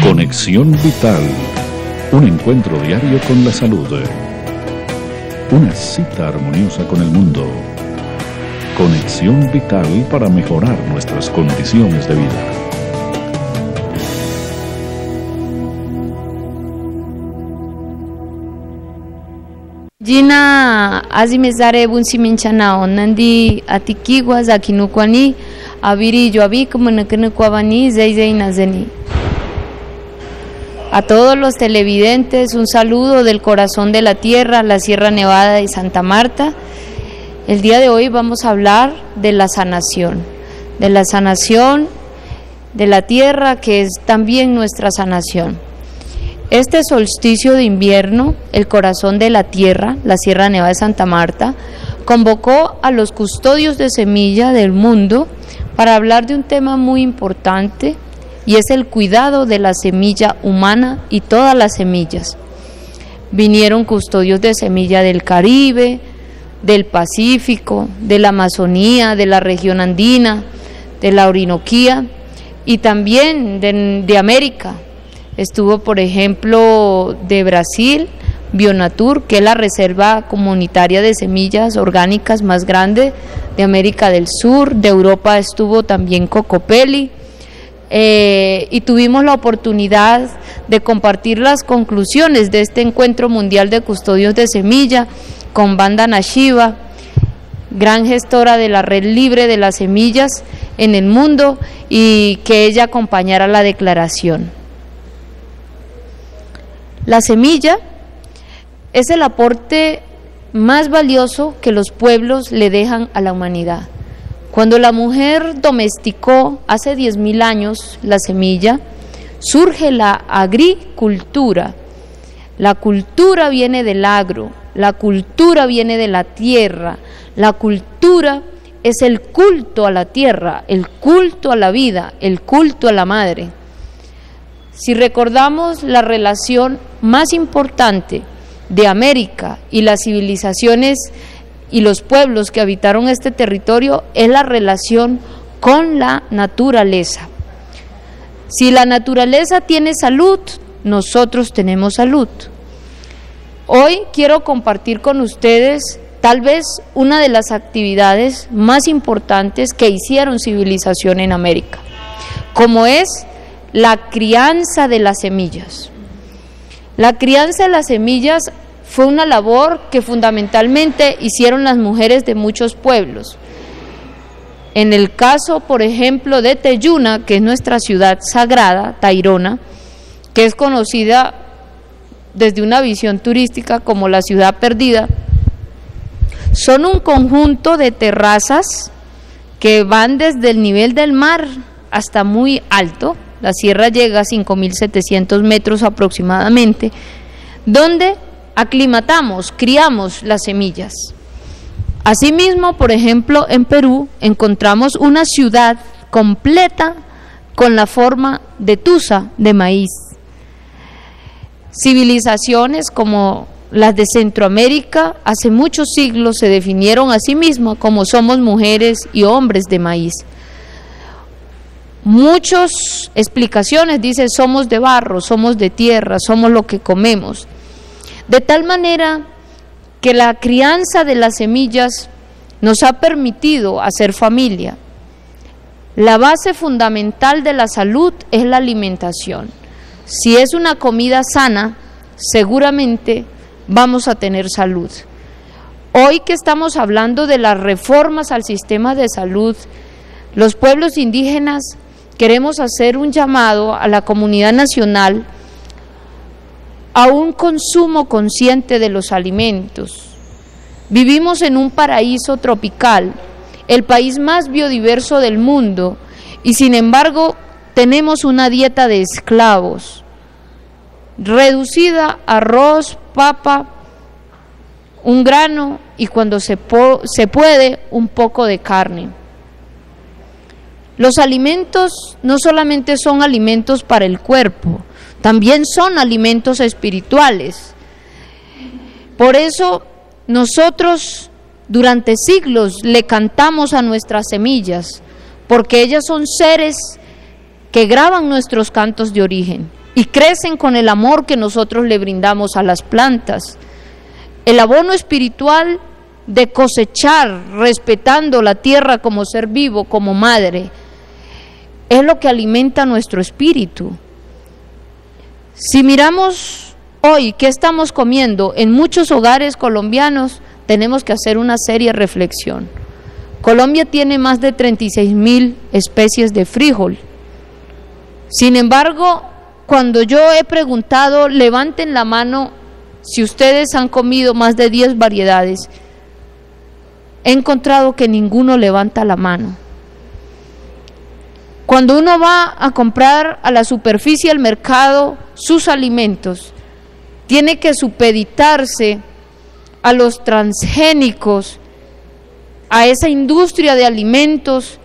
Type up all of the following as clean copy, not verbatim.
Conexión Vital, un encuentro diario con la salud. Una cita armoniosa con el mundo. Conexión Vital para mejorar nuestras condiciones de vida. Jina azimezare bunsiminchana nandi atikigwa zakinukwani abiri joabik munaknukwani zey nazeni. A todos los televidentes, un saludo del corazón de la tierra, la Sierra Nevada de Santa Marta. El día de hoy vamos a hablar de la sanación de la tierra, que es también nuestra sanación. Este solsticio de invierno, el corazón de la tierra, la Sierra Nevada de Santa Marta, convocó a los custodios de semilla del mundo para hablar de un tema muy importante, y es el cuidado de la semilla humana y todas las semillas. Vinieron custodios de semilla del Caribe, del Pacífico, de la Amazonía, de la región andina, de la Orinoquía y también de América. Estuvo, por ejemplo, de Brasil, Bionatur, que es la reserva comunitaria de semillas orgánicas más grande de América del Sur. De Europa estuvo también Cocopelli. Y tuvimos la oportunidad de compartir las conclusiones de este encuentro mundial de custodios de semilla con Vandana Shiva, gran gestora de la red libre de las semillas en el mundo, y que ella acompañara la declaración. La semilla es el aporte más valioso que los pueblos le dejan a la humanidad. Cuando la mujer domesticó hace 10.000 años la semilla, surge la agricultura. La cultura viene del agro, la cultura viene de la tierra, la cultura es el culto a la tierra, el culto a la vida, el culto a la madre. Si recordamos, la relación más importante de América y las civilizaciones y los pueblos que habitaron este territorio es la relación con la naturaleza. Si la naturaleza tiene salud, nosotros tenemos salud. Hoy quiero compartir con ustedes tal vez una de las actividades más importantes que hicieron civilización en América, como es la crianza de las semillas. La crianza de las semillas fue una labor que fundamentalmente hicieron las mujeres de muchos pueblos. En el caso, por ejemplo, de Teyuna, que es nuestra ciudad sagrada, Tayrona, que es conocida desde una visión turística como la ciudad perdida, son un conjunto de terrazas que van desde el nivel del mar hasta muy alto. La sierra llega a 5.700 metros aproximadamente, donde aclimatamos, criamos las semillas. Asimismo, por ejemplo, en Perú encontramos una ciudad completa con la forma de tusa de maíz. Civilizaciones como las de Centroamérica hace muchos siglos se definieron a sí mismas como somos mujeres y hombres de maíz. Muchas explicaciones dicen somos de barro, somos de tierra, somos lo que comemos. De tal manera que la crianza de las semillas nos ha permitido hacer familia. La base fundamental de la salud es la alimentación. Si es una comida sana, seguramente vamos a tener salud. Hoy que estamos hablando de las reformas al sistema de salud, los pueblos indígenas queremos hacer un llamado a la comunidad nacional a un consumo consciente de los alimentos. Vivimos en un paraíso tropical, el país más biodiverso del mundo, y sin embargo tenemos una dieta de esclavos, reducida a arroz, papa, un grano y cuando se puede un poco de carne. Los alimentos no solamente son alimentos para el cuerpo, también son alimentos espirituales. Por eso nosotros durante siglos le cantamos a nuestras semillas, porque ellas son seres que graban nuestros cantos de origen. y crecen con el amor que nosotros le brindamos a las plantas. El abono espiritual de cosechar, respetando la tierra como ser vivo, como madre, es lo que alimenta nuestro espíritu. Si miramos hoy qué estamos comiendo en muchos hogares colombianos, tenemos que hacer una seria reflexión. Colombia tiene más de 36.000 especies de frijol. Sin embargo, cuando yo he preguntado, levanten la mano si ustedes han comido más de 10 variedades, he encontrado que ninguno levanta la mano. Cuando uno va a comprar a la superficie del mercado sus alimentos, tiene que supeditarse a los transgénicos, a esa industria de alimentos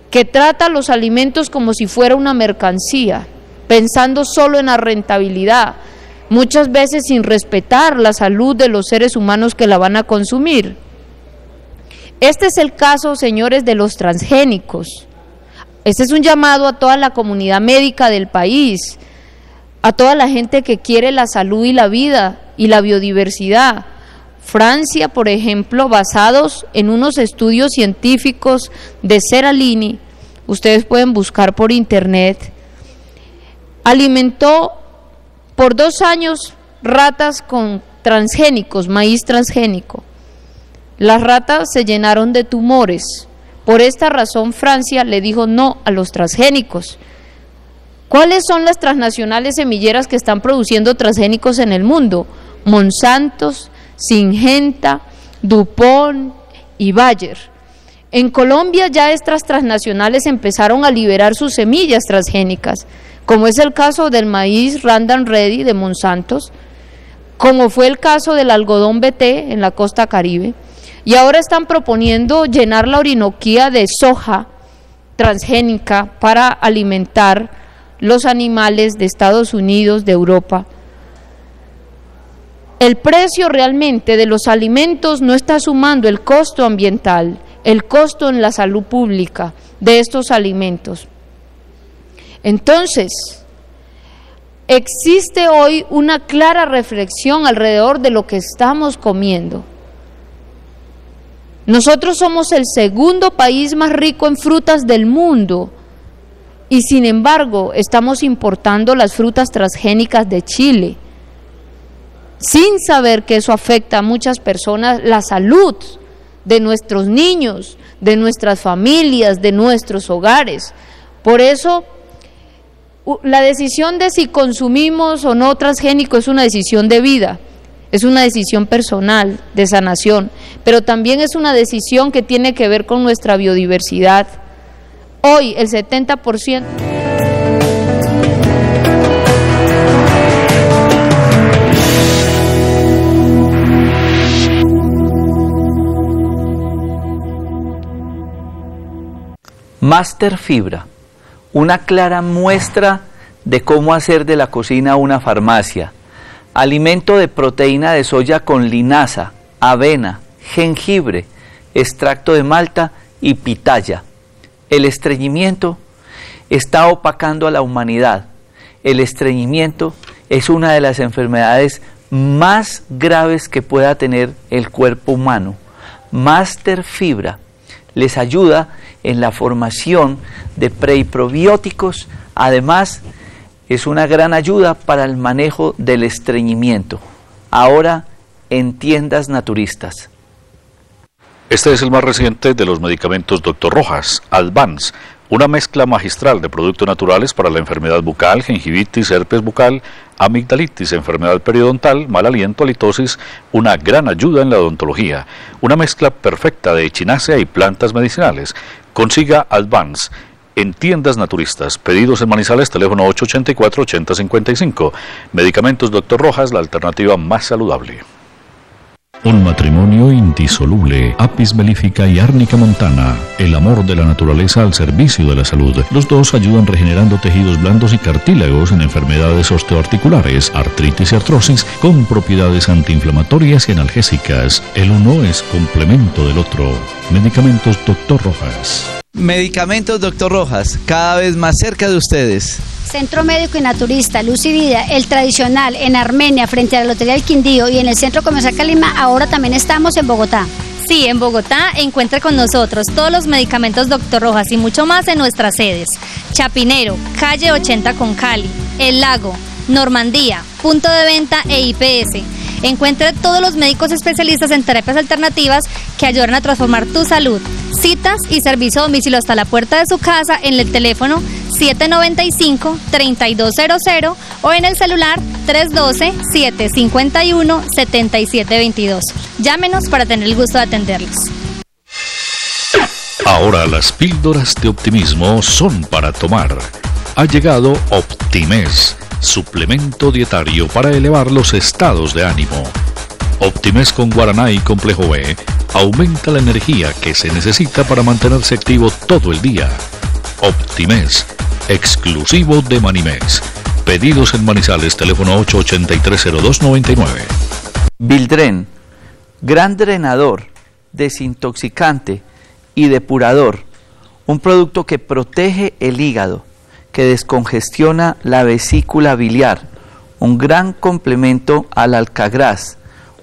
que trata los alimentos como si fuera una mercancía, pensando solo en la rentabilidad, muchas veces sin respetar la salud de los seres humanos que la van a consumir. Este es el caso, señores, de los transgénicos. Este es un llamado a toda la comunidad médica del país, a toda la gente que quiere la salud y la vida y la biodiversidad. Francia, por ejemplo, basados en unos estudios científicos de Seralini, ustedes pueden buscar por internet, alimentó por 2 años ratas con transgénicos, maíz transgénico. Las ratas se llenaron de tumores. Por esta razón Francia le dijo no a los transgénicos. ¿Cuáles son las transnacionales semilleras que están produciendo transgénicos en el mundo? Monsanto, Syngenta, DuPont y Bayer. En Colombia ya estas transnacionales empezaron a liberar sus semillas transgénicas, como es el caso del maíz Randall Ready de Monsanto, como fue el caso del algodón BT en la costa Caribe, y ahora están proponiendo llenar la Orinoquía de soja transgénica para alimentar los animales de Estados Unidos, de Europa. El precio realmente de los alimentos no está sumando el costo ambiental, el costo en la salud pública de estos alimentos. Entonces, existe hoy una clara reflexión alrededor de lo que estamos comiendo. Nosotros somos el segundo país más rico en frutas del mundo y sin embargo estamos importando las frutas transgénicas de Chile, sin saber que eso afecta a muchas personas, la salud de nuestros niños, de nuestras familias, de nuestros hogares. Por eso, la decisión de si consumimos o no transgénico es una decisión de vida, es una decisión personal, de sanación, pero también es una decisión que tiene que ver con nuestra biodiversidad. Hoy el 70%... Master Fibra, una clara muestra de cómo hacer de la cocina una farmacia. Alimento de proteína de soya con linaza, avena, jengibre, extracto de malta y pitaya. El estreñimiento está opacando a la humanidad. El estreñimiento es una de las enfermedades más graves que pueda tener el cuerpo humano. Master Fibra les ayuda en la formación de pre y probióticos, además es una gran ayuda para el manejo del estreñimiento. Ahora en tiendas naturistas. Este es el más reciente de los medicamentos Dr. Rojas, Advance, una mezcla magistral de productos naturales para la enfermedad bucal, gingivitis, herpes bucal, amigdalitis, enfermedad periodontal, mal aliento, halitosis, una gran ayuda en la odontología, una mezcla perfecta de echinacea y plantas medicinales. Consiga Advance en tiendas naturistas. Pedidos en Manizales, teléfono 884-8055. Medicamentos Dr. Rojas, la alternativa más saludable. Un matrimonio indisoluble. Apis mellifera y árnica montana. El amor de la naturaleza al servicio de la salud. Los dos ayudan regenerando tejidos blandos y cartílagos en enfermedades osteoarticulares, artritis y artrosis, con propiedades antiinflamatorias y analgésicas. El uno es complemento del otro. Medicamentos Dr. Rojas. Medicamentos Dr. Rojas, cada vez más cerca de ustedes. Centro Médico y Naturista Luz y Vida, el tradicional en Armenia frente a la Lotería del Quindío y en el Centro Comercial Calima, ahora también estamos en Bogotá. Sí, en Bogotá encuentra con nosotros todos los medicamentos Dr. Rojas y mucho más en nuestras sedes. Chapinero, calle 80 con Cali, El Lago, Normandía, punto de venta e IPS. Encuentre todos los médicos especialistas en terapias alternativas que ayudan a transformar tu salud. Citas y servicio a domicilio hasta la puerta de su casa en el teléfono 795-3200 o en el celular 312-751-7722. Llámenos para tener el gusto de atenderlos. Ahora las píldoras de optimismo son para tomar. Ha llegado Optimés, suplemento dietario para elevar los estados de ánimo. Optimés con guaraná y complejo B aumenta la energía que se necesita para mantenerse activo todo el día. Optimés, exclusivo de Manimex. Pedidos en Manizales, teléfono 883-0299. Bildren, gran drenador, desintoxicante y depurador. Un producto que protege el hígado, que descongestiona la vesícula biliar. Un gran complemento al Alcagraz.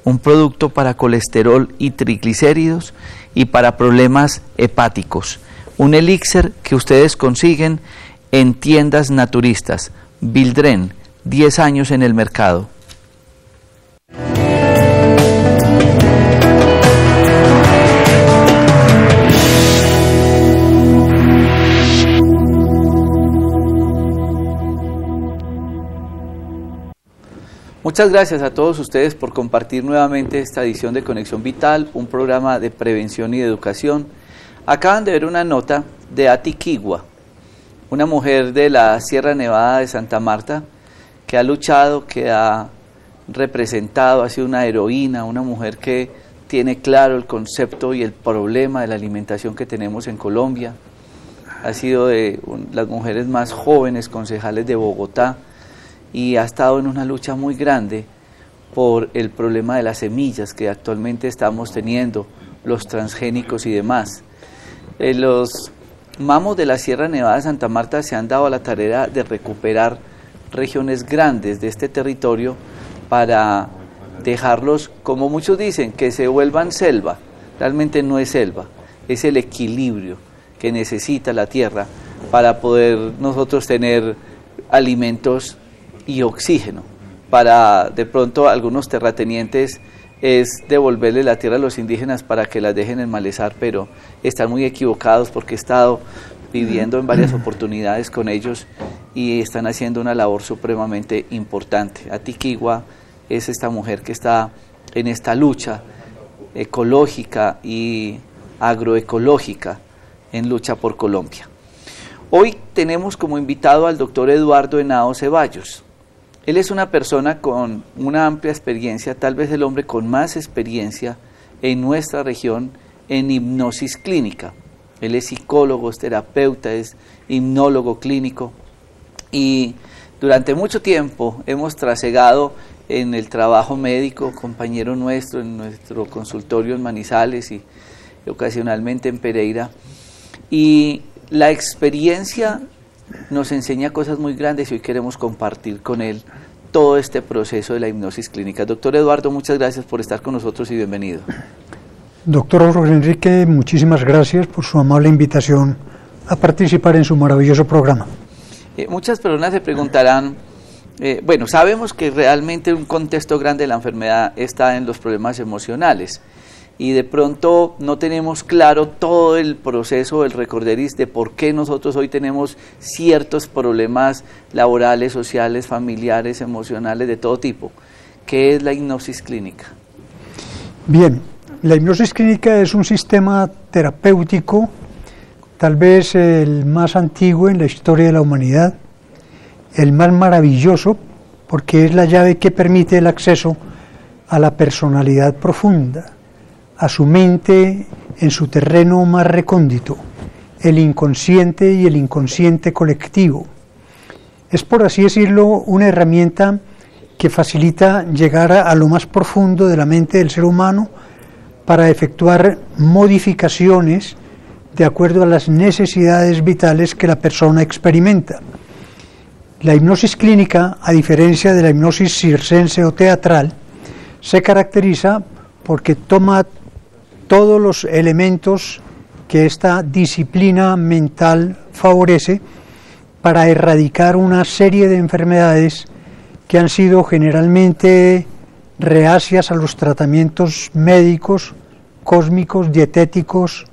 Un producto para colesterol y triglicéridos y para problemas hepáticos. Un elixir que ustedes consiguen en tiendas naturistas. Bildren, 10 años en el mercado. Muchas gracias a todos ustedes por compartir nuevamente esta edición de Conexión Vital, un programa de prevención y de educación. Acaban de ver una nota de Atiquigua, una mujer de la Sierra Nevada de Santa Marta que ha luchado, que ha representado, ha sido una heroína, una mujer que tiene claro el concepto y el problema de la alimentación que tenemos en Colombia. Ha sido de las mujeres más jóvenes concejales de Bogotá y ha estado en una lucha muy grande por el problema de las semillas que actualmente estamos teniendo, los transgénicos y demás. Los mamos de la Sierra Nevada de Santa Marta se han dado a la tarea de recuperar regiones grandes de este territorio para dejarlos, como muchos dicen, que se vuelvan selva. Realmente no es selva, es el equilibrio que necesita la tierra para poder nosotros tener alimentos y oxígeno. Para de pronto algunos terratenientes es devolverle la tierra a los indígenas para que las dejen enmalezar, pero están muy equivocados porque he estado viviendo en varias oportunidades con ellos y están haciendo una labor supremamente importante. Atiquigua es esta mujer que está en esta lucha ecológica y agroecológica en lucha por Colombia. Hoy tenemos como invitado al doctor Eduardo Henao Ceballos. Él es una persona con una amplia experiencia, tal vez el hombre con más experiencia en nuestra región en hipnosis clínica. Él es psicólogo, es terapeuta, es hipnólogo clínico y durante mucho tiempo hemos trasegado en el trabajo médico, compañero nuestro, en nuestro consultorio en Manizales y ocasionalmente en Pereira. Y la experiencia nos enseña cosas muy grandes y hoy queremos compartir con él todo este proceso de la hipnosis clínica. Doctor Eduardo, muchas gracias por estar con nosotros y bienvenido. Doctor Jorge Enrique, muchísimas gracias por su amable invitación a participar en su maravilloso programa. Muchas personas se preguntarán, bueno, sabemos que realmente un contexto grande de la enfermedad está en los problemas emocionales y de pronto no tenemos claro todo el proceso, el recorderis de por qué nosotros hoy tenemos ciertos problemas laborales, sociales, familiares, emocionales, de todo tipo. ¿Qué es la hipnosis clínica? Bien, la hipnosis clínica es un sistema terapéutico, tal vez el más antiguo en la historia de la humanidad, el más maravilloso, porque es la llave que permite el acceso a la personalidad profunda, a su mente en su terreno más recóndito, el inconsciente y el inconsciente colectivo. Es, por así decirlo, una herramienta que facilita llegar a lo más profundo de la mente del ser humano para efectuar modificaciones de acuerdo a las necesidades vitales que la persona experimenta. La hipnosis clínica, a diferencia de la hipnosis circense o teatral, se caracteriza porque toma todos los elementos que esta disciplina mental favorece para erradicar una serie de enfermedades que han sido generalmente reacias a los tratamientos médicos, cósmicos, dietéticos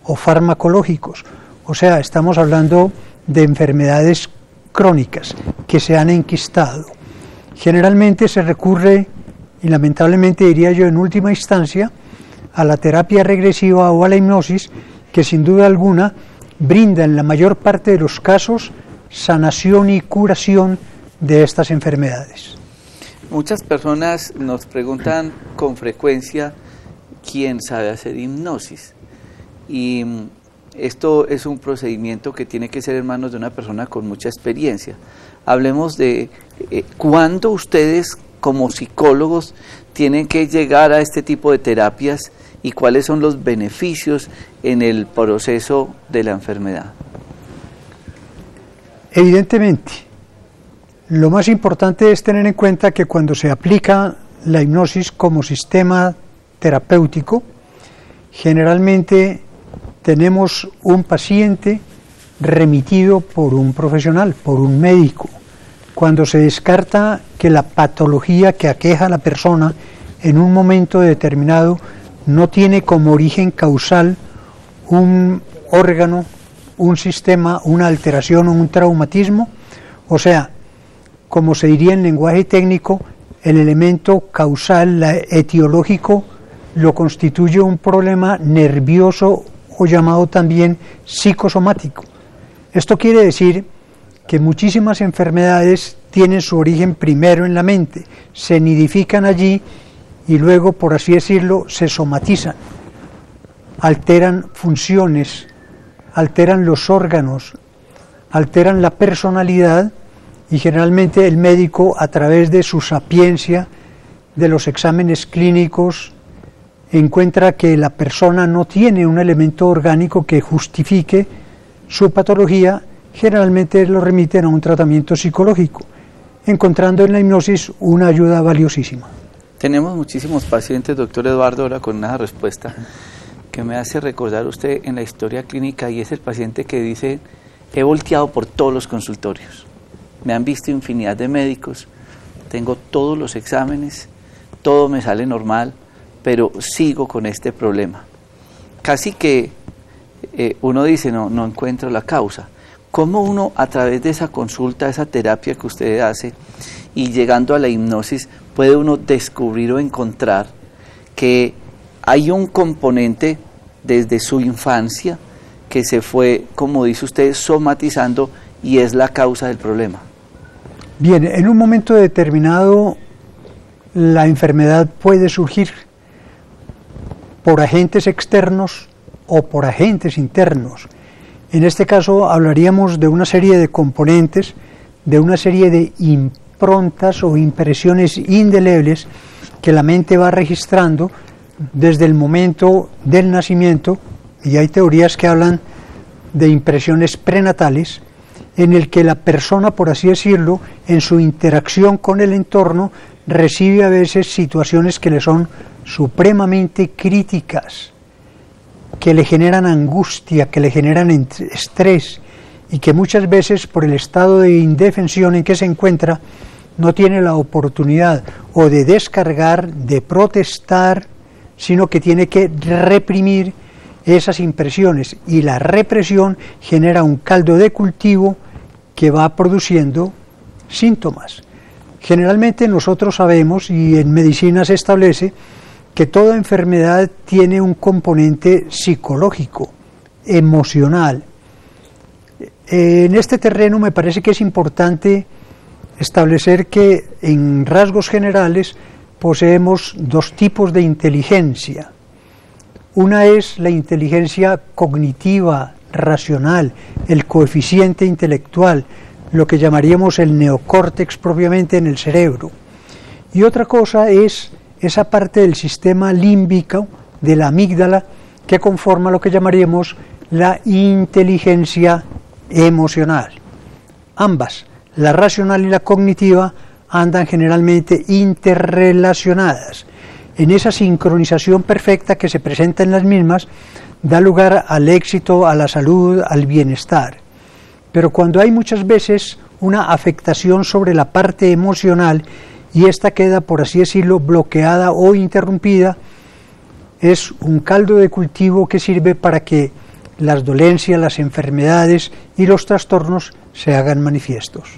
o farmacológicos. O sea, estamos hablando de enfermedades crónicas que se han enquistado. Generalmente se recurre, y lamentablemente diría yo en última instancia, a la terapia regresiva o a la hipnosis, que sin duda alguna brinda en la mayor parte de los casos sanación y curación de estas enfermedades. Muchas personas nos preguntan con frecuencia quién sabe hacer hipnosis, y esto es un procedimiento que tiene que ser en manos de una persona con mucha experiencia. Hablemos de cuándo ustedes como psicólogos tienen que llegar a este tipo de terapias y cuáles son los beneficios en el proceso de la enfermedad. Evidentemente, lo más importante es tener en cuenta que cuando se aplica la hipnosis como sistema terapéutico, generalmente tenemos un paciente remitido por un profesional, por un médico. Cuando se descarta que la patología que aqueja a la persona en un momento determinado no tiene como origen causal un órgano, un sistema, una alteración o un traumatismo, o sea, como se diría en lenguaje técnico, el elemento causal, etiológico, lo constituye un problema nervioso o llamado también psicosomático. Esto quiere decir que muchísimas enfermedades tienen su origen primero en la mente, se nidifican allí y luego, por así decirlo, se somatizan, alteran funciones, alteran los órganos, alteran la personalidad, y generalmente el médico, a través de su sapiencia, de los exámenes clínicos, encuentra que la persona no tiene un elemento orgánico que justifique su patología. Generalmente lo remiten a un tratamiento psicológico, encontrando en la hipnosis una ayuda valiosísima. Tenemos muchísimos pacientes, doctor Eduardo, ahora con una respuesta que me hace recordar usted en la historia clínica, y es el paciente que dice: he volteado por todos los consultorios, me han visto infinidad de médicos, tengo todos los exámenes, todo me sale normal, pero sigo con este problema. Casi que uno dice, no encuentro la causa. ¿Cómo uno, a través de esa consulta, esa terapia que usted hace, y llegando a la hipnosis, puede uno descubrir o encontrar que hay un componente desde su infancia que se fue, como dice usted, somatizando, y es la causa del problema? Bien, en un momento determinado la enfermedad puede surgir por agentes externos o por agentes internos. En este caso hablaríamos de una serie de componentes, de una serie de improntas o impresiones indelebles que la mente va registrando desde el momento del nacimiento, y hay teorías que hablan de impresiones prenatales, en el que la persona, por así decirlo, en su interacción con el entorno, recibe a veces situaciones que le son supremamente críticas, que le generan angustia, que le generan estrés, y que muchas veces, por el estado de indefensión en que se encuentra, no tiene la oportunidad o de descargar, de protestar, sino que tiene que reprimir esas impresiones, y la represión genera un caldo de cultivo que va produciendo síntomas. Generalmente nosotros sabemos, y en medicina se establece, que toda enfermedad tiene un componente psicológico, emocional. En este terreno me parece que es importante establecer que en rasgos generales poseemos dos tipos de inteligencia. Una es la inteligencia cognitiva, racional, el coeficiente intelectual, lo que llamaríamos el neocórtex propiamente en el cerebro. Y otra cosa es esa parte del sistema límbico, de la amígdala, que conforma lo que llamaríamos la inteligencia emocional. Ambas, la racional y la cognitiva, andan generalmente interrelacionadas. En esa sincronización perfecta que se presenta en las mismas, da lugar al éxito, a la salud, al bienestar. Pero cuando hay muchas veces una afectación sobre la parte emocional y esta queda, por así decirlo, bloqueada o interrumpida, es un caldo de cultivo que sirve para que las dolencias, las enfermedades y los trastornos se hagan manifiestos.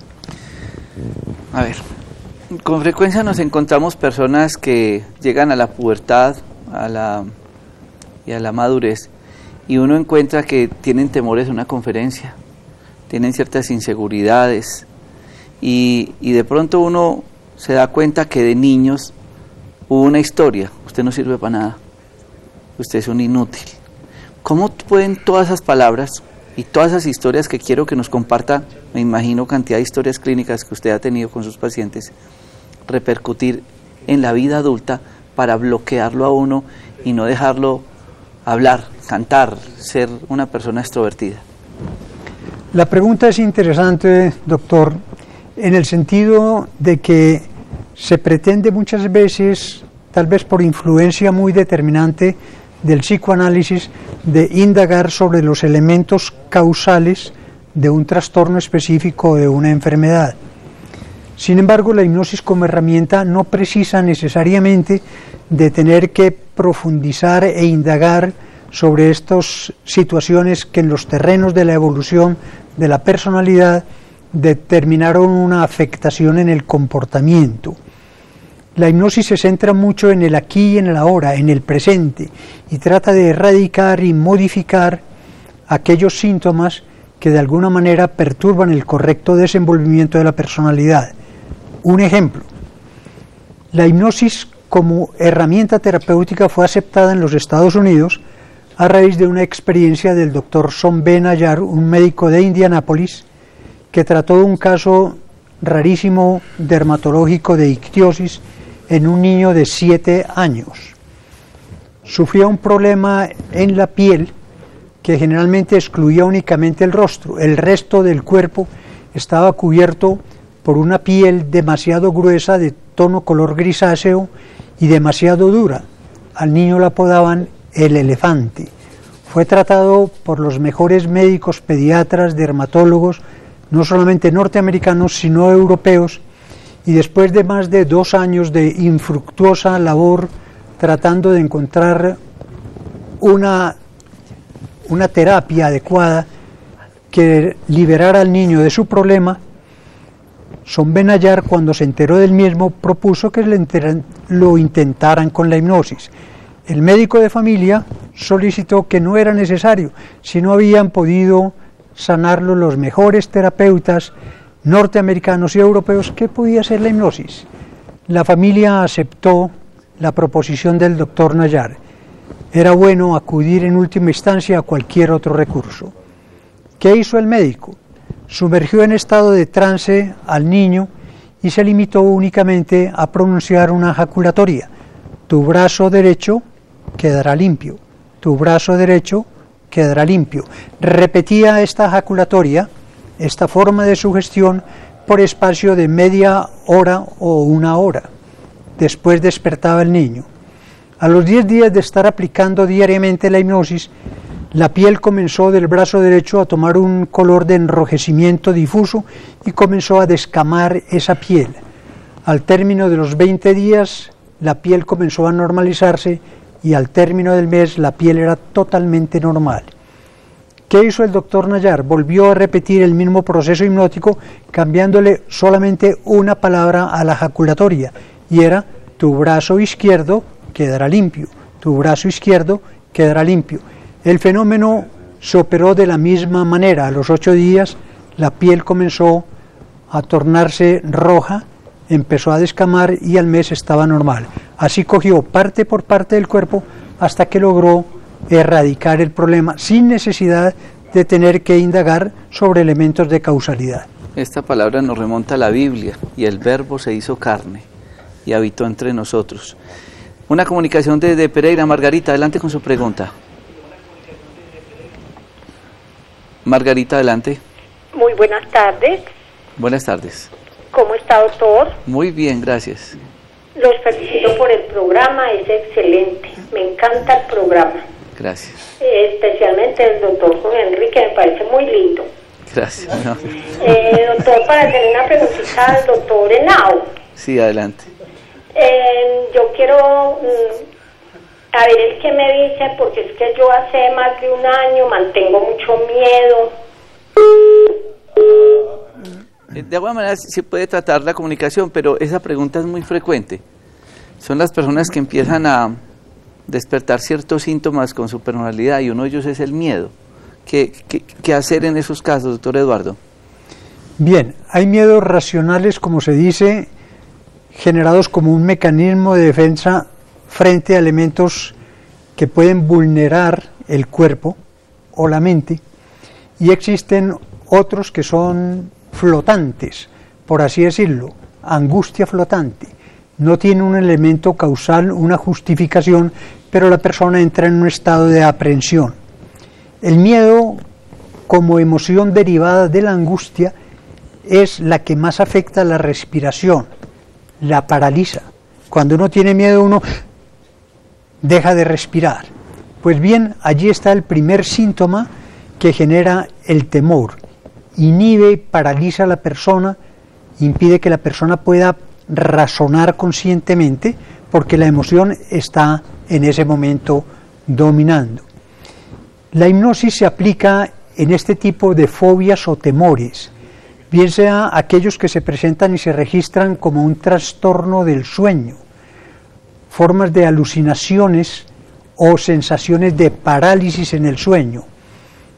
A ver, con frecuencia nos encontramos personas que llegan a la pubertad y a la madurez, y uno encuentra que tienen temores de una conferencia, tienen ciertas inseguridades, y de pronto uno se da cuenta que de niños hubo una historia: usted no sirve para nada, usted es un inútil. ¿Cómo pueden todas esas palabras y todas esas historias que quiero que nos comparta, me imagino cantidad de historias clínicas que usted ha tenido con sus pacientes, repercutir en la vida adulta para bloquearlo a uno y no dejarlo hablar, cantar, ser una persona extrovertida? La pregunta es interesante, doctor, en el sentido de que se pretende muchas veces, tal vez por influencia muy determinante del psicoanálisis, de indagar sobre los elementos causales de un trastorno específico o de una enfermedad. Sin embargo, la hipnosis como herramienta no precisa necesariamente de tener que profundizar e indagar sobre estas situaciones que en los terrenos de la evolución de la personalidad determinaron una afectación en el comportamiento. La hipnosis se centra mucho en el aquí y en el ahora, en el presente, y trata de erradicar y modificar aquellos síntomas que de alguna manera perturban el correcto desenvolvimiento de la personalidad. Un ejemplo: la hipnosis como herramienta terapéutica fue aceptada en los Estados Unidos a raíz de una experiencia del doctor Son B. Nayar, un médico de Indianápolis, que trató de un caso rarísimo dermatológico de ictiosis en un niño de 7 años. Sufría un problema en la piel que generalmente excluía únicamente el rostro. El resto del cuerpo estaba cubierto por una piel demasiado gruesa, de tono color grisáceo y demasiado dura. Al niño lo apodaban el elefante. Fue tratado por los mejores médicos, pediatras, dermatólogos, no solamente norteamericanos, sino europeos, y después de más de 2 años de infructuosa labor tratando de encontrar una terapia adecuada que liberara al niño de su problema, Son B. Nayar, cuando se enteró del mismo, propuso que lo intentaran con la hipnosis. El médico de familia solicitó que no era necesario, si no habían podido sanarlo los mejores terapeutas norteamericanos y europeos, ¿qué podía hacer la hipnosis? La familia aceptó la proposición del doctor Nayar. Era bueno acudir en última instancia a cualquier otro recurso. ¿Qué hizo el médico? Sumergió en estado de trance al niño y se limitó únicamente a pronunciar una ejaculatoria: tu brazo derecho quedará limpio, tu brazo derecho quedará limpio. Repetía esta ejaculatoria, esta forma de sugestión, por espacio de media hora o 1 hora. Después despertaba el niño. A los 10 días de estar aplicando diariamente la hipnosis, la piel comenzó del brazo derecho a tomar un color de enrojecimiento difuso y comenzó a descamar esa piel. Al término de los 20 días, la piel comenzó a normalizarse y al término del mes la piel era totalmente normal. ¿Qué hizo el doctor Nayar? Volvió a repetir el mismo proceso hipnótico, cambiándole solamente una palabra a la ejaculatoria, y era: tu brazo izquierdo quedará limpio, tu brazo izquierdo quedará limpio. El fenómeno se operó de la misma manera. A los 8 días la piel comenzó a tornarse roja, empezó a descamar y al mes estaba normal. Así cogió parte por parte del cuerpo hasta que logró erradicar el problema sin necesidad de tener que indagar sobre elementos de causalidad. Esta palabra nos remonta a la Biblia: y el Verbo se hizo carne y habitó entre nosotros. Una comunicación desde Pereira. Margarita, adelante con su pregunta. Margarita, adelante. Muy buenas tardes. Buenas tardes. ¿Cómo está, doctor? Muy bien, gracias. Los felicito por el programa, es excelente. Me encanta el programa. Gracias. Especialmente el doctor Jorge Enrique, me parece muy lindo. Gracias. No. Doctor, para hacer una preguntita al doctor Henao. Sí, adelante. Yo quiero a ver el que me dice, porque es que yo hace más de un año mantengo mucho miedo. De alguna manera se puede tratar la comunicación, pero esa pregunta es muy frecuente. Son las personas que empiezan a despertar ciertos síntomas con su personalidad y uno de ellos es el miedo. ¿Qué hacer en esos casos, doctor Eduardo? Bien, hay miedos racionales, como se dice, generados como un mecanismo de defensa frente a elementos que pueden vulnerar el cuerpo o la mente, y existen otros que son flotantes, por así decirlo, angustia flotante. No tiene un elemento causal, una justificación, pero la persona entra en un estado de aprehensión. El miedo, como emoción derivada de la angustia, es la que más afecta a la respiración, la paraliza. Cuando uno tiene miedo, uno deja de respirar. Pues bien, allí está el primer síntoma que genera el temor. Inhibe, paraliza a la persona, impide que la persona pueda razonar conscientemente, porque la emoción está en ese momento dominando. La hipnosis se aplica en este tipo de fobias o temores, bien sea aquellos que se presentan y se registran como un trastorno del sueño, formas de alucinaciones o sensaciones de parálisis en el sueño.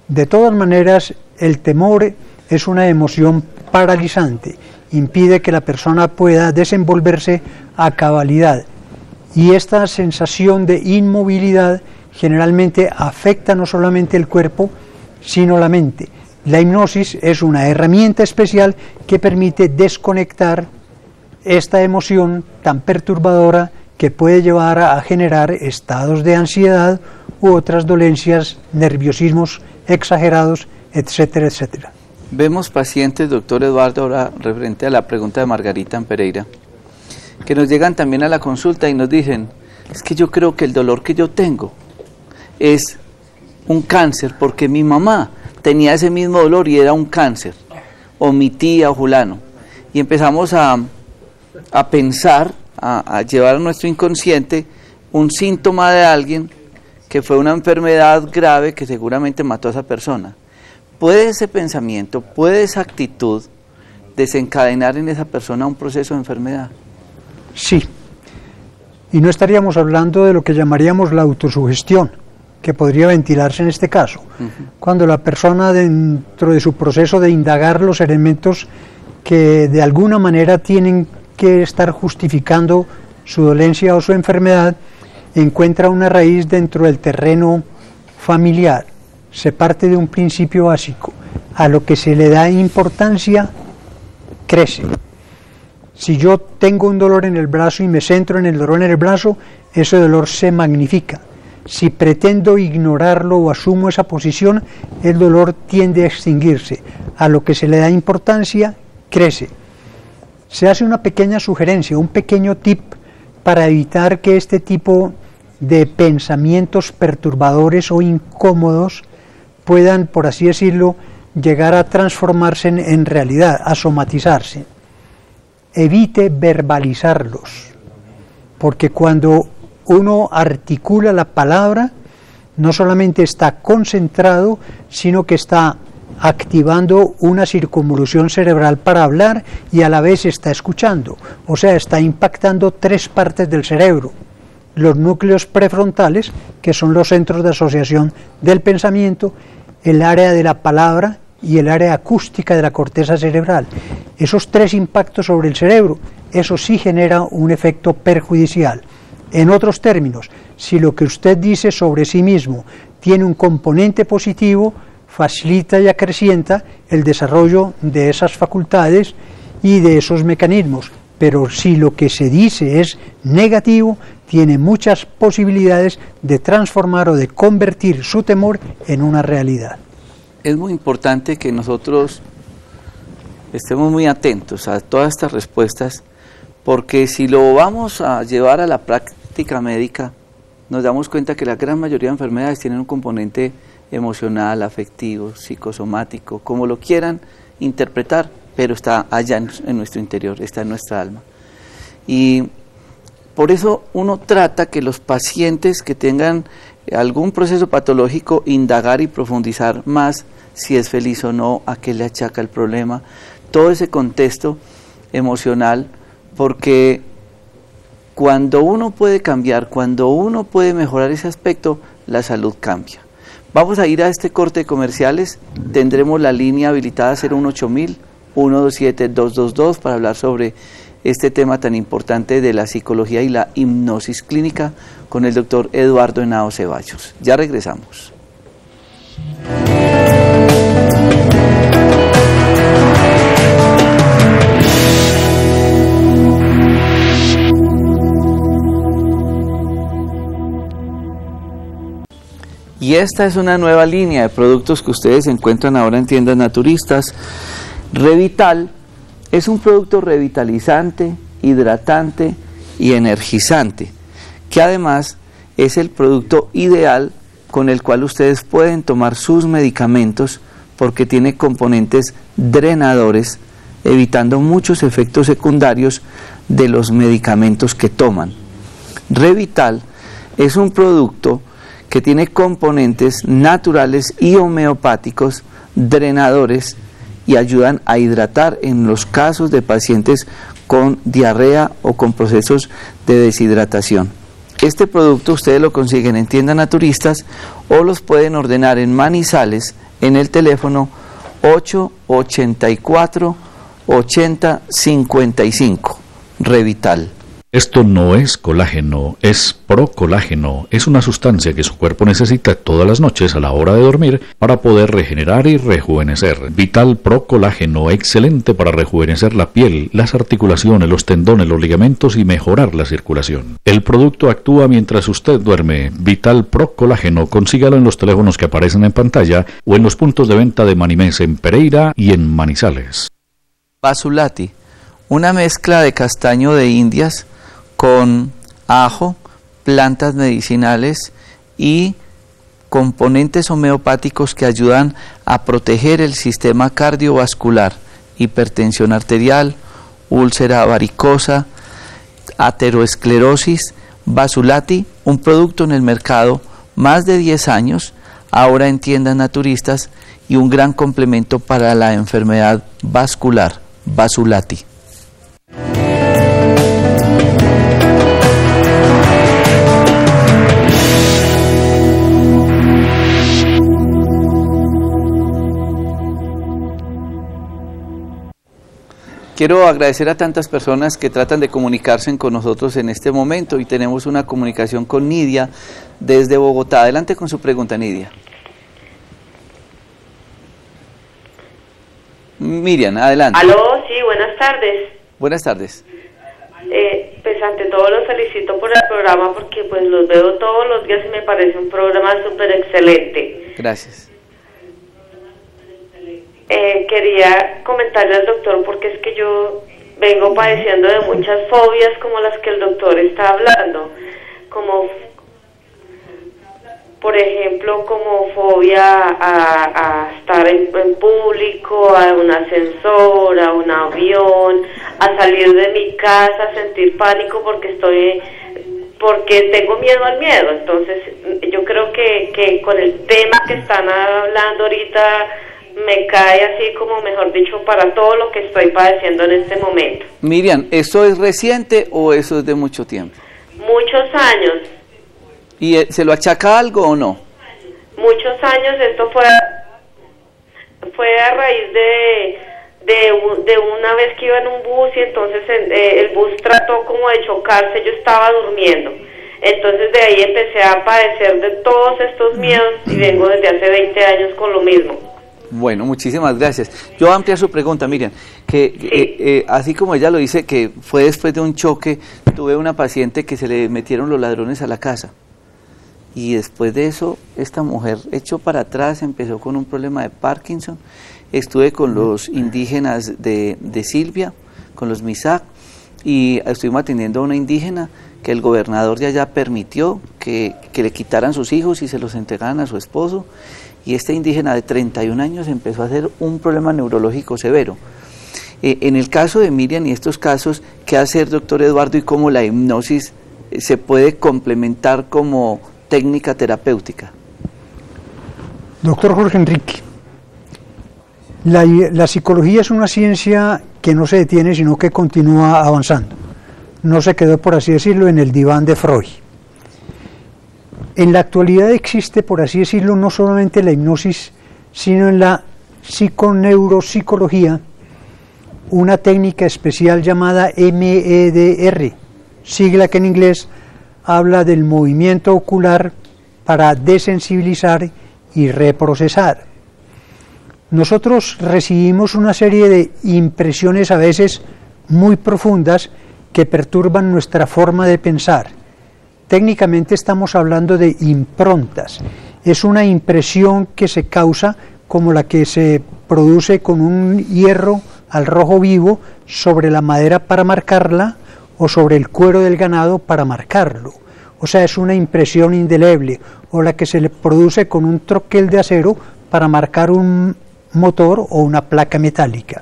De todas maneras, el temor es una emoción paralizante, impide que la persona pueda desenvolverse a cabalidad, y esta sensación de inmovilidad generalmente afecta no solamente el cuerpo, sino la mente. La hipnosis es una herramienta especial que permite desconectar esta emoción tan perturbadora que puede llevar a generar estados de ansiedad u otras dolencias, nerviosismos exagerados, etcétera, etcétera. Vemos pacientes, doctor Eduardo, ahora referente a la pregunta de Margarita en Pereira, que nos llegan también a la consulta y nos dicen, es que yo creo que el dolor que yo tengo es un cáncer, porque mi mamá tenía ese mismo dolor y era un cáncer, o mi tía o fulano. Y empezamos a pensar, a llevar a nuestro inconsciente un síntoma de alguien que fue una enfermedad grave que seguramente mató a esa persona. ¿Puede ese pensamiento, puede esa actitud desencadenar en esa persona un proceso de enfermedad? Sí, y no estaríamos hablando de lo que llamaríamos la autosugestión, que podría ventilarse en este caso, cuando la persona, dentro de su proceso de indagar los elementos que de alguna manera tienen que estar justificando su dolencia o su enfermedad, encuentra una raíz dentro del terreno familiar. Se parte de un principio básico: a lo que se le da importancia, crece. Si yo tengo un dolor en el brazo y me centro en el dolor en el brazo, ese dolor se magnifica. Si pretendo ignorarlo o asumo esa posición, el dolor tiende a extinguirse. A lo que se le da importancia, crece. Se hace una pequeña sugerencia, un pequeño tip para evitar que este tipo de pensamientos perturbadores o incómodos puedan, por así decirlo, llegar a transformarse en realidad, a somatizarse. Evite verbalizarlos, porque cuando uno articula la palabra, no solamente está concentrado, sino que está activando una circunvolución cerebral para hablar y a la vez está escuchando, o sea, está impactando 3 partes del cerebro: los núcleos prefrontales, que son los centros de asociación del pensamiento, el área de la palabra y el área acústica de la corteza cerebral. Esos 3 impactos sobre el cerebro, eso sí genera un efecto perjudicial. En otros términos, si lo que usted dice sobre sí mismo tiene un componente positivo, facilita y acrecienta el desarrollo de esas facultades y de esos mecanismos. Pero si lo que se dice es negativo, tiene muchas posibilidades de transformar o de convertir su temor en una realidad. Es muy importante que nosotros estemos muy atentos a todas estas respuestas, porque si lo vamos a llevar a la práctica médica, nos damos cuenta que la gran mayoría de enfermedades tienen un componente emocional, afectivo, psicosomático, como lo quieran interpretar, pero está allá en nuestro interior, está en nuestra alma. Y por eso uno trata que los pacientes que tengan algún proceso patológico, indagar y profundizar más si es feliz o no, a qué le achaca el problema, todo ese contexto emocional, porque cuando uno puede cambiar, cuando uno puede mejorar ese aspecto, la salud cambia. Vamos a ir a este corte de comerciales, tendremos la línea habilitada 018.000 127 222 para hablar sobre este tema tan importante de la psicología y la hipnosis clínica con el doctor Eduardo Henao Ceballos. Ya regresamos. Y esta es una nueva línea de productos que ustedes encuentran ahora en tiendas naturistas. Revital es un producto revitalizante, hidratante y energizante, que además es el producto ideal con el cual ustedes pueden tomar sus medicamentos, porque tiene componentes drenadores, evitando muchos efectos secundarios de los medicamentos que toman. Revital es un producto que tiene componentes naturales y homeopáticos drenadores y ayudan a hidratar en los casos de pacientes con diarrea o con procesos de deshidratación. Este producto ustedes lo consiguen en tiendas naturistas o los pueden ordenar en Manizales en el teléfono 884 8055. Revital. Esto no es colágeno, es procolágeno. Es una sustancia que su cuerpo necesita todas las noches a la hora de dormir para poder regenerar y rejuvenecer. Vital Procolágeno, excelente para rejuvenecer la piel, las articulaciones, los tendones, los ligamentos y mejorar la circulación. El producto actúa mientras usted duerme. Vital Procolágeno, consígalo en los teléfonos que aparecen en pantalla o en los puntos de venta de Manimés en Pereira y en Manizales. Basulati, una mezcla de castaño de Indias con ajo, plantas medicinales y componentes homeopáticos que ayudan a proteger el sistema cardiovascular, hipertensión arterial, úlcera varicosa, ateroesclerosis. Basulati, un producto en el mercado más de 10 años, ahora en tiendas naturistas, y un gran complemento para la enfermedad vascular. Basulati. Quiero agradecer a tantas personas que tratan de comunicarse con nosotros en este momento, y tenemos una comunicación con Nidia desde Bogotá. Adelante con su pregunta, Nidia. Miriam, adelante. Aló, sí, buenas tardes. Buenas tardes. Pues ante todo los felicito por el programa, porque pues los veo todos los días y me parece un programa súper excelente. Gracias. Quería comentarle al doctor, porque es que yo vengo padeciendo de muchas fobias como las que el doctor está hablando, como por ejemplo como fobia a estar en público, a un ascensor, a un avión, a salir de mi casa, a sentir pánico porque tengo miedo al miedo. Entonces yo creo que con el tema que están hablando ahorita me cae así como, mejor dicho, para todo lo que estoy padeciendo en este momento. Miriam, ¿eso es reciente o eso es de mucho tiempo? Muchos años. ¿Y se lo achaca algo o no? Muchos años. Esto fue a raíz de una vez que iba en un bus y entonces el bus trató como de chocarse, yo estaba durmiendo. Entonces de ahí empecé a padecer de todos estos miedos y vengo desde hace 20 años con lo mismo. Bueno, muchísimas gracias. Yo voy a ampliar su pregunta, Miriam, que así como ella lo dice, que fue después de un choque. Tuve una paciente que se le metieron los ladrones a la casa, y después de eso esta mujer echó para atrás, empezó con un problema de Parkinson, estuve con los indígenas de Silvia, con los Misak, y estuvimos atendiendo a una indígena que el gobernador de allá permitió que le quitaran sus hijos y se los entregaran a su esposo, y este indígena de 31 años empezó a hacer un problema neurológico severo. En el caso de Miriam y estos casos, ¿qué hacer, doctor Eduardo, y cómo la hipnosis se puede complementar como técnica terapéutica? Doctor Jorge Enrique, la psicología es una ciencia que no se detiene, sino que continúa avanzando. No se quedó, por así decirlo, en el diván de Freud. En la actualidad existe, por así decirlo, no solamente la hipnosis, sino en la psiconeuropsicología, una técnica especial llamada MEDR, sigla que en inglés habla del movimiento ocular para desensibilizar y reprocesar. Nosotros recibimos una serie de impresiones a veces muy profundas que perturban nuestra forma de pensar. Técnicamente estamos hablando de improntas. Es una impresión que se causa como la que se produce con un hierro al rojo vivo sobre la madera para marcarla o sobre el cuero del ganado para marcarlo. O sea, es una impresión indeleble, o la que se le produce con un troquel de acero para marcar un motor o una placa metálica.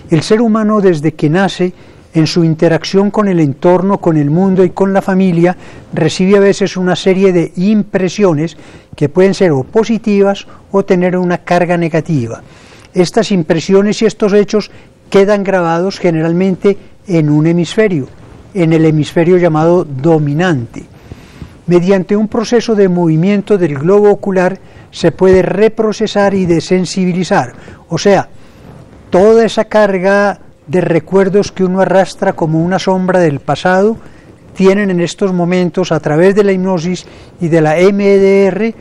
El ser humano, desde que nace, en su interacción con el entorno, con el mundo y con la familia, recibe a veces una serie de impresiones que pueden ser o positivas o tener una carga negativa. Estas impresiones y estos hechos quedan grabados generalmente en un hemisferio, en el hemisferio llamado dominante. Mediante un proceso de movimiento del globo ocular se puede reprocesar y desensibilizar, o sea, toda esa carga de recuerdos que uno arrastra como una sombra del pasado, tienen en estos momentos, a través de la hipnosis y de la MEDR,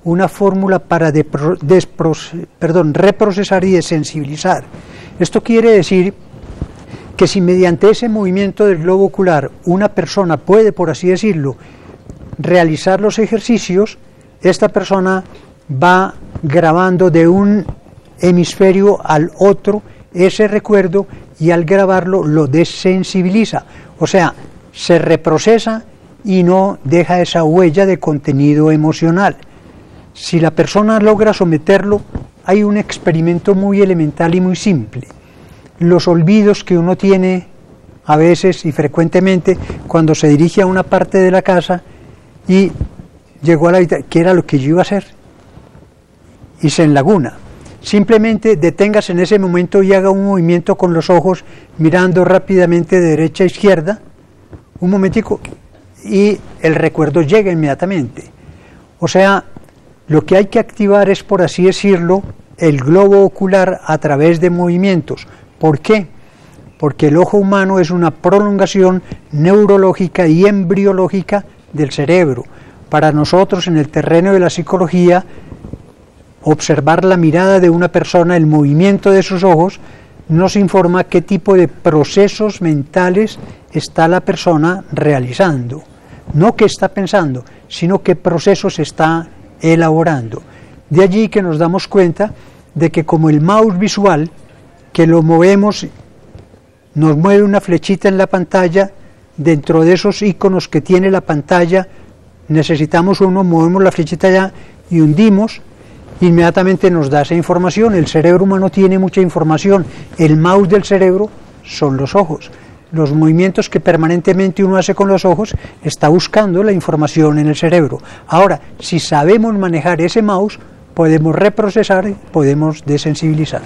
una fórmula para reprocesar y desensibilizar. Esto quiere decir que si mediante ese movimiento del globo ocular una persona puede, por así decirlo, realizar los ejercicios, esta persona va grabando de un hemisferio al otro ese recuerdo y al grabarlo lo desensibiliza, o sea, se reprocesa y no deja esa huella de contenido emocional. Si la persona logra someterlo, hay un experimento muy elemental y muy simple. Los olvidos que uno tiene a veces y frecuentemente cuando se dirige a una parte de la casa y llegó a la habitación, ¿qué era lo que yo iba a hacer? Y se enlaguna. Simplemente deténgase en ese momento y haga un movimiento con los ojos mirando rápidamente de derecha a izquierda, un momentico, y el recuerdo llega inmediatamente. O sea, lo que hay que activar es, por así decirlo, el globo ocular a través de movimientos. ¿Por qué? Porque el ojo humano es una prolongación neurológica y embriológica del cerebro. Para nosotros, en el terreno de la psicología, observar la mirada de una persona, el movimiento de sus ojos, nos informa qué tipo de procesos mentales está la persona realizando. No qué está pensando, sino qué procesos está elaborando. De allí que nos damos cuenta de que como el mouse visual, que lo movemos, nos mueve una flechita en la pantalla, dentro de esos iconos que tiene la pantalla, necesitamos uno, movemos la flechita allá y hundimos, inmediatamente nos da esa información. El cerebro humano tiene mucha información, el mouse del cerebro son los ojos. Los movimientos que permanentemente uno hace con los ojos está buscando la información en el cerebro. Ahora, si sabemos manejar ese mouse, podemos reprocesar, podemos desensibilizar.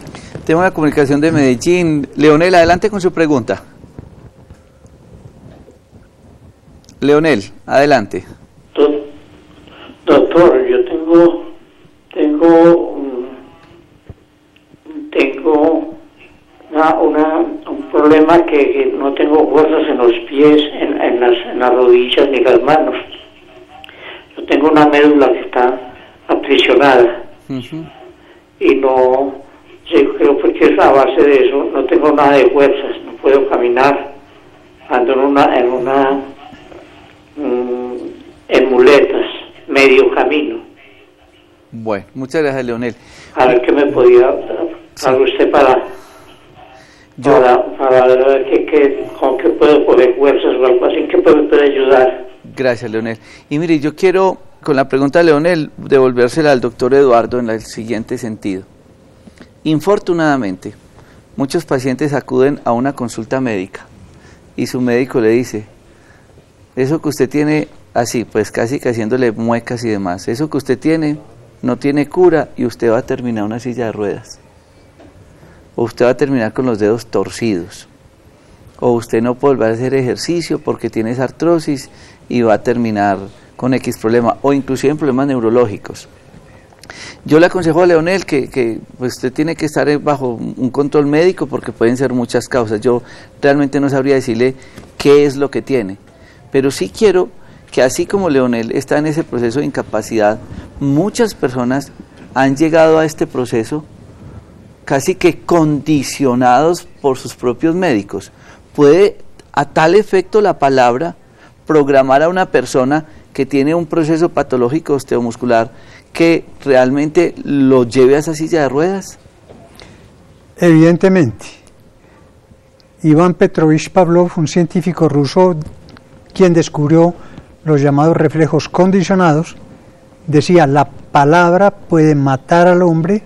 Tengo una comunicación de Medellín. Leonel, adelante con su pregunta. Leonel, adelante. Doctor, yo tengo un problema que no tengo fuerzas en los pies, en las rodillas ni las manos. Yo tengo una médula que está aprisionada y no, yo creo que es a base de eso, no tengo nada de fuerzas, no puedo caminar, ando en muletas, medio camino. Bueno, muchas gracias, Leonel. A ver qué me podía para usted, para ver con qué puedo poner fuerzas o algo así, que puede ayudar. Gracias, Leonel. Y mire, yo quiero, con la pregunta de Leonel, devolvérsela al doctor Eduardo en el siguiente sentido. Infortunadamente, muchos pacientes acuden a una consulta médica y su médico le dice, eso que usted tiene, así, pues casi que haciéndole muecas y demás, eso que usted tiene no tiene cura y usted va a terminar una silla de ruedas. O usted va a terminar con los dedos torcidos. O usted no puede volver a hacer ejercicio porque tiene esa artrosis y va a terminar con X problema, o inclusive en problemas neurológicos. Yo le aconsejo a Leonel que pues usted tiene que estar bajo un control médico porque pueden ser muchas causas. Yo realmente no sabría decirle qué es lo que tiene, pero sí quiero que así como Leonel está en ese proceso de incapacidad, muchas personas han llegado a este proceso casi que condicionados por sus propios médicos. Puede a tal efecto la palabra programar a una persona que tiene un proceso patológico osteomuscular que realmente lo lleve a esa silla de ruedas. Evidentemente. Iván Petrovich Pavlov, un científico ruso, quien descubrió los llamados reflejos condicionados, decía, la palabra puede matar al hombre,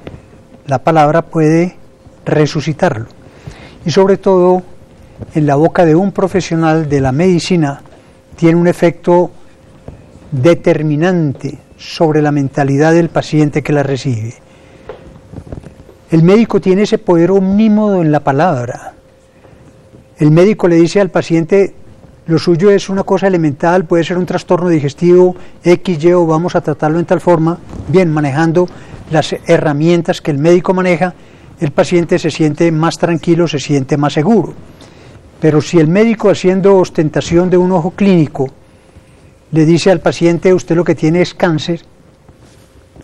la palabra puede resucitarlo. Y sobre todo, en la boca de un profesional de la medicina, tiene un efecto determinante sobre la mentalidad del paciente que la recibe. El médico tiene ese poder omnímodo en la palabra. El médico le dice al paciente, lo suyo es una cosa elemental, puede ser un trastorno digestivo, X, Y, o vamos a tratarlo en tal forma, bien, manejando las herramientas que el médico maneja, el paciente se siente más tranquilo, se siente más seguro. Pero si el médico, haciendo ostentación de un ojo clínico, le dice al paciente, usted lo que tiene es cáncer,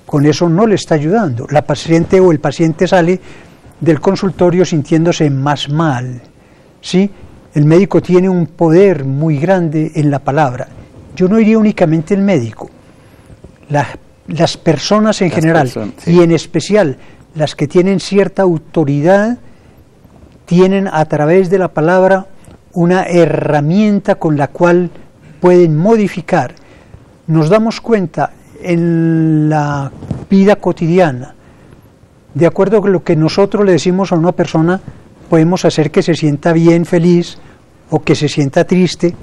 con eso no le está ayudando. La paciente o el paciente sale del consultorio sintiéndose más mal, ¿sí? El médico tiene un poder muy grande en la palabra. Yo no diría únicamente el médico, las personas en general, sí. Y en especial las que tienen cierta autoridad, tienen a través de la palabra una herramienta con la cual pueden modificar. Nos damos cuenta en la vida cotidiana, de acuerdo con lo que nosotros le decimos a una persona, podemos hacer que se sienta bien, feliz, o que se sienta triste,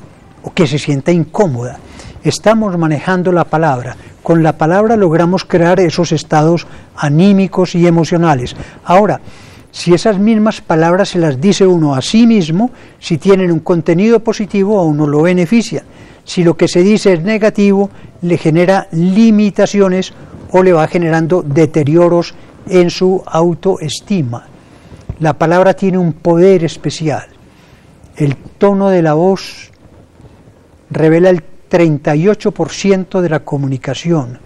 o que se sienta incómoda. Estamos manejando la palabra. Con la palabra logramos crear esos estados anímicos y emocionales. Ahora, si esas mismas palabras se las dice uno a sí mismo, si tienen un contenido positivo, a uno lo beneficia. Si lo que se dice es negativo, le genera limitaciones o le va generando deterioros en su autoestima. La palabra tiene un poder especial. El tono de la voz revela el 38% de la comunicación.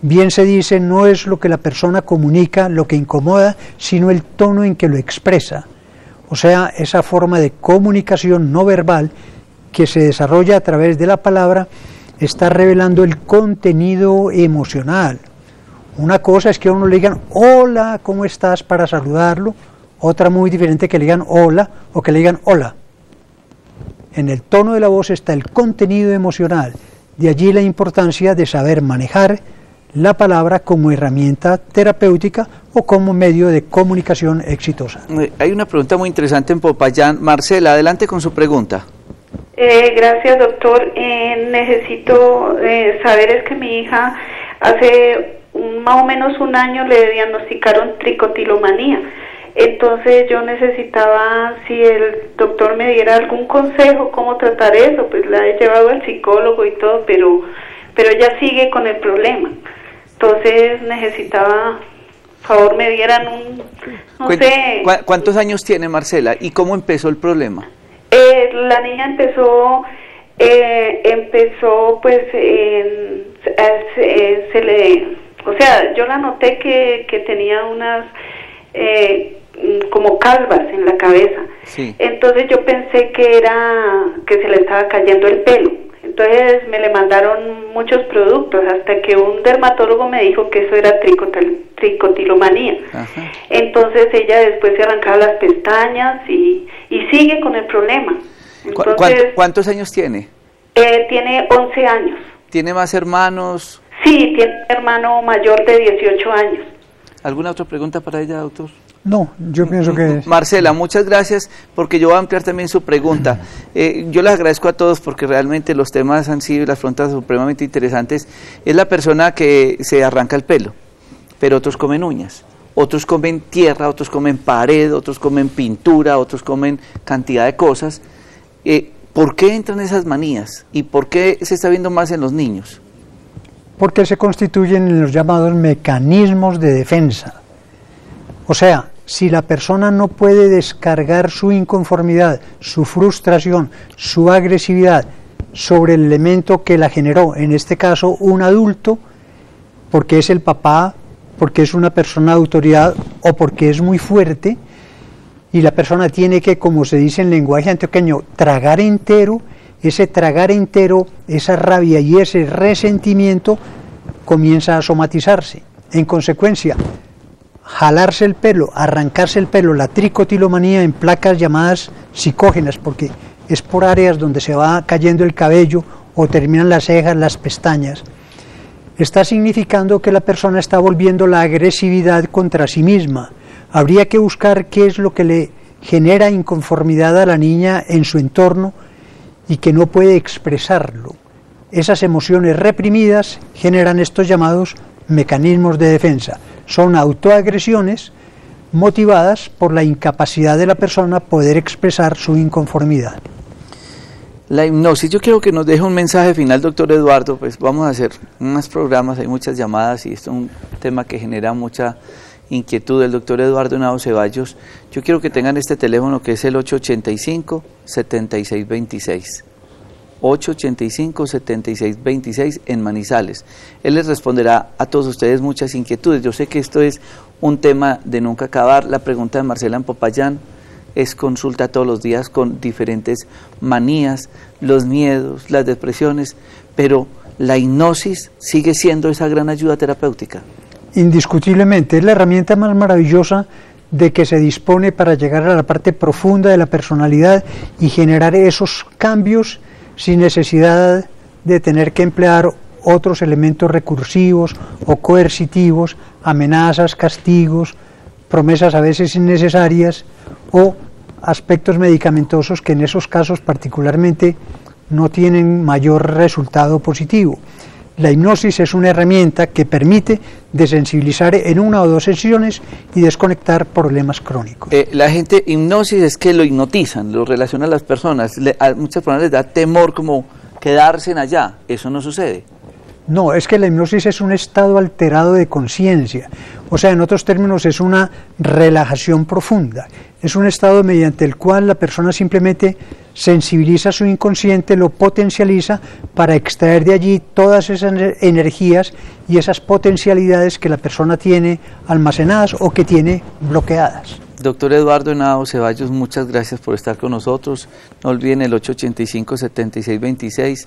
Bien se dice, no es lo que la persona comunica lo que incomoda, sino el tono en que lo expresa. O sea, esa forma de comunicación no verbal que se desarrolla a través de la palabra está revelando el contenido emocional. Una cosa es que a uno le digan, hola, ¿cómo estás?, para saludarlo. Otra muy diferente que le digan hola o que le digan hola. En el tono de la voz está el contenido emocional. De allí la importancia de saber manejar la palabra como herramienta terapéutica o como medio de comunicación exitosa. Hay una pregunta muy interesante en Popayán. Marcela, adelante con su pregunta. Gracias, doctor. Necesito saber, es que mi hija hace más o menos un año le diagnosticaron tricotilomanía. Entonces yo necesitaba, si el doctor me diera algún consejo, cómo tratar eso. Pues la he llevado al psicólogo y todo, pero ella sigue con el problema. Entonces necesitaba, por favor, me dieran un, no sé. ¿Cuántos años tiene Marcela y cómo empezó el problema? La niña empezó pues, o sea, yo la noté que tenía unas como calvas en la cabeza. Sí. Entonces yo pensé que se le estaba cayendo el pelo. Entonces me le mandaron muchos productos hasta que un dermatólogo me dijo que eso era tricotilomanía. Ajá. Entonces ella después se arrancaba las pestañas y sigue con el problema. Entonces, ¿Cuántos años tiene? Tiene 11 años. ¿Tiene más hermanos? Sí, tiene un hermano mayor de 18 años. ¿Alguna otra pregunta para ella, doctor? No, yo pienso que... Marcela, muchas gracias, porque yo voy a ampliar también su pregunta. Yo les agradezco a todos porque realmente los temas han sido y las preguntas supremamente interesantes. Es la persona que se arranca el pelo, pero otros comen uñas, otros comen tierra, otros comen pared, otros comen pintura, otros comen cantidad de cosas. ¿Por qué entran esas manías y por qué se está viendo más en los niños? Porque se constituyen en los llamados mecanismos de defensa. O sea, si la persona no puede descargar su inconformidad, su frustración, su agresividad sobre el elemento que la generó, en este caso un adulto, porque es el papá, porque es una persona de autoridad o porque es muy fuerte, y la persona tiene que, como se dice en lenguaje antioqueño, tragar entero, ese tragar entero, esa rabia y ese resentimiento comienza a somatizarse. En consecuencia, jalarse el pelo, arrancarse el pelo, la tricotilomanía en placas llamadas psicógenas, porque es por áreas donde se va cayendo el cabello o terminan las cejas, las pestañas, está significando que la persona está volviendo la agresividad contra sí misma. Habría que buscar qué es lo que le genera inconformidad a la niña en su entorno y que no puede expresarlo. Esas emociones reprimidas generan estos llamados mecanismos de defensa. Son autoagresiones motivadas por la incapacidad de la persona poder expresar su inconformidad. La hipnosis, yo quiero que nos deje un mensaje final, doctor Eduardo. Pues vamos a hacer más programas, hay muchas llamadas y esto es un tema que genera mucha inquietud. El doctor Eduardo Henao Ceballos, yo quiero que tengan este teléfono que es el 885-7626. 885-7626 en Manizales. Él les responderá a todos ustedes muchas inquietudes. Yo sé que esto es un tema de nunca acabar. La pregunta de Marcela en Popayán es consulta todos los días con diferentes manías, los miedos, las depresiones, pero la hipnosis sigue siendo esa gran ayuda terapéutica. Indiscutiblemente, es la herramienta más maravillosa de que se dispone para llegar a la parte profunda de la personalidad y generar esos cambios sin necesidad de tener que emplear otros elementos recursivos o coercitivos, amenazas, castigos, promesas a veces innecesarias o aspectos medicamentosos que en esos casos particularmente no tienen mayor resultado positivo. La hipnosis es una herramienta que permite desensibilizar en una o dos sesiones y desconectar problemas crónicos. La gente, hipnosis es que lo hipnotizan, lo relaciona a las personas. A muchas personas les da temor como quedarse en allá. Eso no sucede. No, es que la hipnosis es un estado alterado de conciencia. O sea, en otros términos, es una relajación profunda. Es un estado mediante el cual la persona simplemente sensibiliza su inconsciente, lo potencializa para extraer de allí todas esas energías y esas potencialidades que la persona tiene almacenadas o que tiene bloqueadas. Doctor Eduardo Henao Ceballos, muchas gracias por estar con nosotros. No olviden el 885-7626.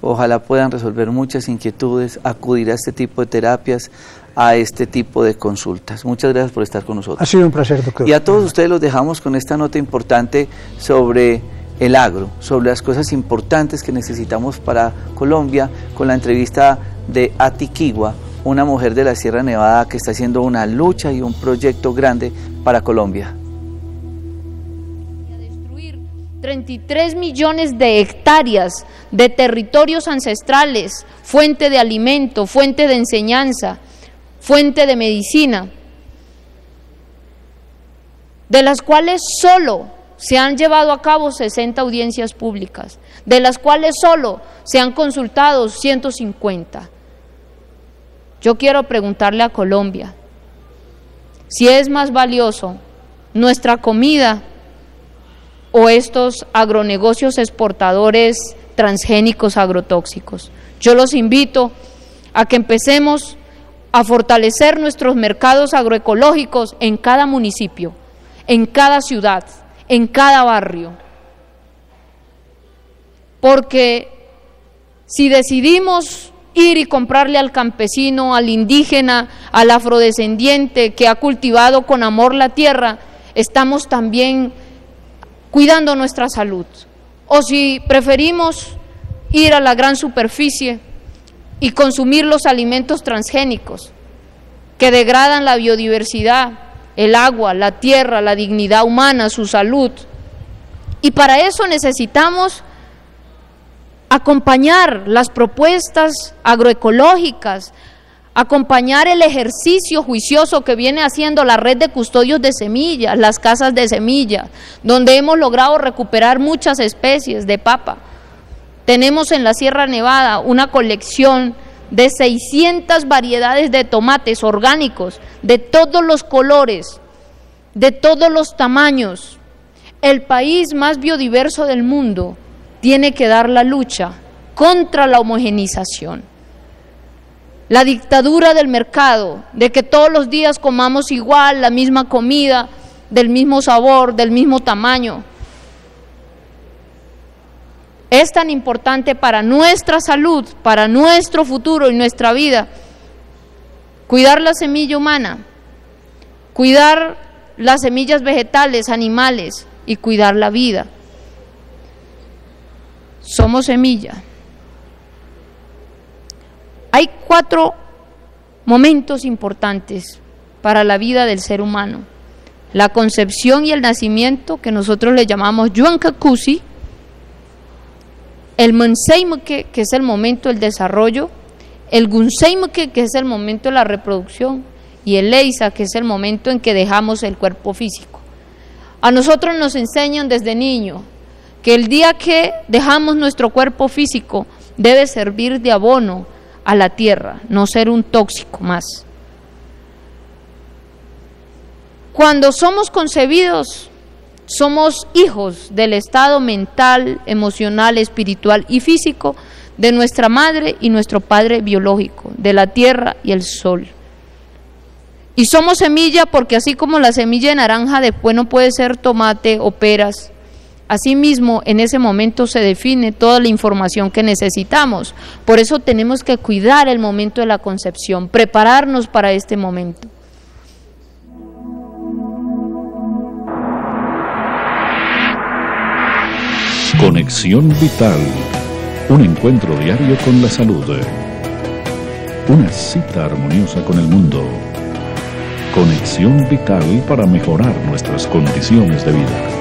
Ojalá puedan resolver muchas inquietudes, acudir a este tipo de terapias, a este tipo de consultas. Muchas gracias por estar con nosotros. Ha sido un placer, doctor. Y a todos ustedes los dejamos con esta nota importante sobre el agro, sobre las cosas importantes que necesitamos para Colombia, con la entrevista de Atiquigua, una mujer de la Sierra Nevada que está haciendo una lucha y un proyecto grande para Colombia. 33 millones de hectáreas de territorios ancestrales, fuente de alimento, fuente de enseñanza, fuente de medicina, de las cuales solo se han llevado a cabo 60 audiencias públicas, de las cuales solo se han consultado 150. Yo quiero preguntarle a Colombia si es más valioso nuestra comida o estos agronegocios exportadores transgénicos agrotóxicos. Yo los invito a que empecemos a fortalecer nuestros mercados agroecológicos en cada municipio, en cada ciudad, en cada barrio, porque Si decidimos ir y comprarle al campesino, al indígena, al afrodescendiente que ha cultivado con amor la tierra, estamos también cuidando nuestra salud. O si preferimos ir a la gran superficie y consumir los alimentos transgénicos que degradan la biodiversidad, el agua, la tierra, la dignidad humana, su salud. Y para eso necesitamos acompañar las propuestas agroecológicas, acompañar el ejercicio juicioso que viene haciendo la red de custodios de semillas, las casas de semilla, donde hemos logrado recuperar muchas especies de papa. Tenemos en la Sierra Nevada una colección de 600 variedades de tomates orgánicos, de todos los colores, de todos los tamaños. El país más biodiverso del mundo tiene que dar la lucha contra la homogenización. La dictadura del mercado, de que todos los días comamos igual, la misma comida, del mismo sabor, del mismo tamaño, es tan importante para nuestra salud, para nuestro futuro y nuestra vida. Cuidar la semilla humana, cuidar las semillas vegetales, animales y cuidar la vida. Somos semilla. Hay 4 momentos importantes para la vida del ser humano: la concepción y el nacimiento, que nosotros le llamamos Yuancacusi; el Manseimke, que es el momento del desarrollo; el Gunseimke, que es el momento de la reproducción; y el Leisa, que es el momento en que dejamos el cuerpo físico. A nosotros nos enseñan desde niño que el día que dejamos nuestro cuerpo físico debe servir de abono a la tierra, no ser un tóxico más. Cuando somos concebidos, somos hijos del estado mental, emocional, espiritual y físico de nuestra madre y nuestro padre biológico, de la tierra y el sol. Y somos semilla porque así como la semilla de naranja después no puede ser tomate o peras, asimismo en ese momento se define toda la información que necesitamos. Por eso tenemos que cuidar el momento de la concepción, prepararnos para este momento. Conexión Vital, un encuentro diario con la salud, una cita armoniosa con el mundo. Conexión Vital para mejorar nuestras condiciones de vida.